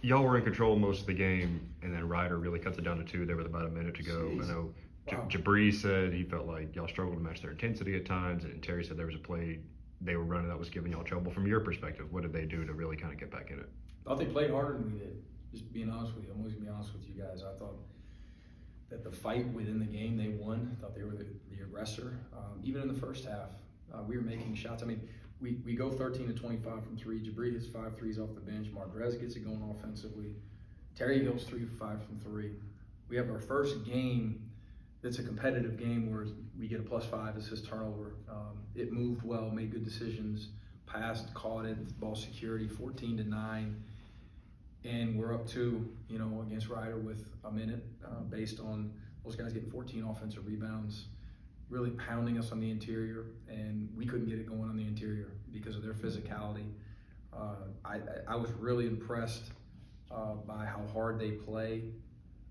y'all were in control most of the game, and then Ryder really cuts it down to 2 there with about a minute to go. Jeez. I know Wow. Jabri said he felt like y'all struggled to match their intensity at times, and Terry said there was a play they were running that was giving y'all trouble. From your perspective, what did they do to really kind of get back in it? I thought they played harder than we did. Just being honest with you, I'm always gonna be honest with you guys. I thought that the fight within the game they won. I thought they were the aggressor. Even in the first half, we were making shots. I mean, we go 13 to 25 from 3. Jabri hits 5 threes off the bench. Marquez gets it going offensively. Terry goes 3 for 5 from 3. We have our first game that's a competitive game where we get a +5 as his turnover. It moved well, made good decisions, passed, caught it, ball security, 14 to 9. And we're up 2, against Ryder with a minute, based on those guys getting 14 offensive rebounds, really pounding us on the interior, and we couldn't get it going on the interior because of their physicality. I was really impressed by how hard they play.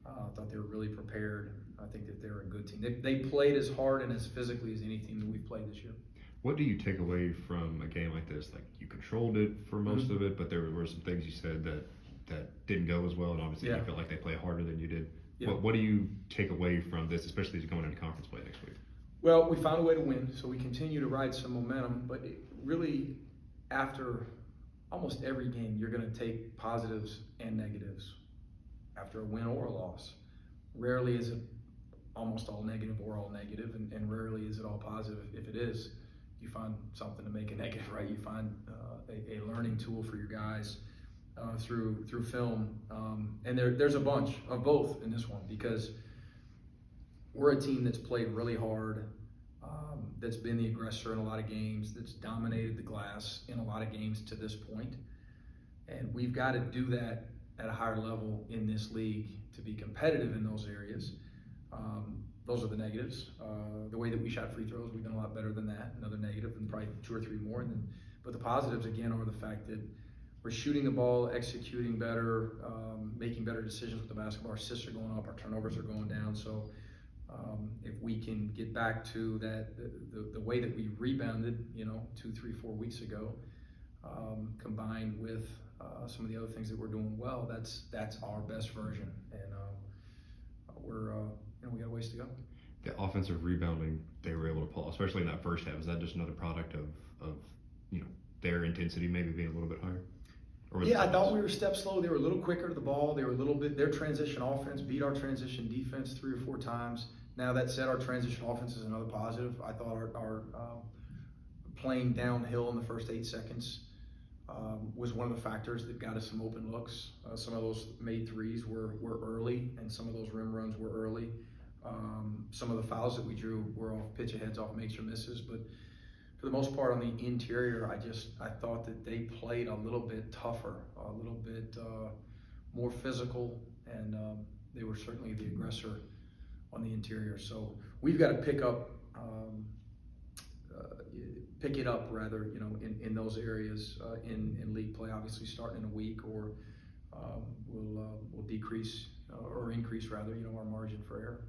I thought they were really prepared. I think that they're a good team. They played as hard and as physically as any team that we've played this year. What do you take away from a game like this? Like, you controlled it for most of it, but there were some things you said that didn't go as well, and obviously you felt like they play harder than you did. Yeah. What do you take away from this, especially as you're going into conference play next week? Well, we found a way to win, so we continue to ride some momentum, but really, after almost every game, you're going to take positives and negatives after a win or a loss. Rarely is it almost all negative or all negative, and rarely is it all positive. If it is, you find something to make it negative, right? You find a learning tool for your guys through film, and there's a bunch of both in this one, because we're a team that's played really hard, that's been the aggressor in a lot of games, that's dominated the glass in a lot of games to this point, and we've got to do that at a higher level in this league to be competitive in those areas. Those are the negatives. The way that we shot free throws, we've done a lot better than that. Another negative, and probably 2 or 3 more. But the positives, again, are the fact that we're shooting the ball, executing better, making better decisions with the basketball. Our assists are going up, our turnovers are going down. So if we can get back to that, the way that we rebounded, 2, 3, 4 weeks ago, combined with some of the other things that we're doing well, that's our best version. And we got a ways to go. The offensive rebounding they were able to pull, especially in that first half, is that just another product of their intensity maybe being a little bit higher? Yeah, I thought we were a step slow. They were a little quicker to the ball. They were a little bit, their transition offense beat our transition defense 3 or 4 times. Now, that said, our transition offense is another positive. I thought our playing downhill in the first 8 seconds was one of the factors that got us some open looks. Some of those made threes were early, and some of those rim runs were early. Some of the fouls that we drew were off pitch aheads, off makes or misses, but for the most part on the interior, I thought that they played a little bit tougher, a little bit more physical, and they were certainly the aggressor on the interior. So we've got to pick it up rather, in those areas in league play. Obviously, starting in a week, or we'll decrease or increase rather, our margin for error.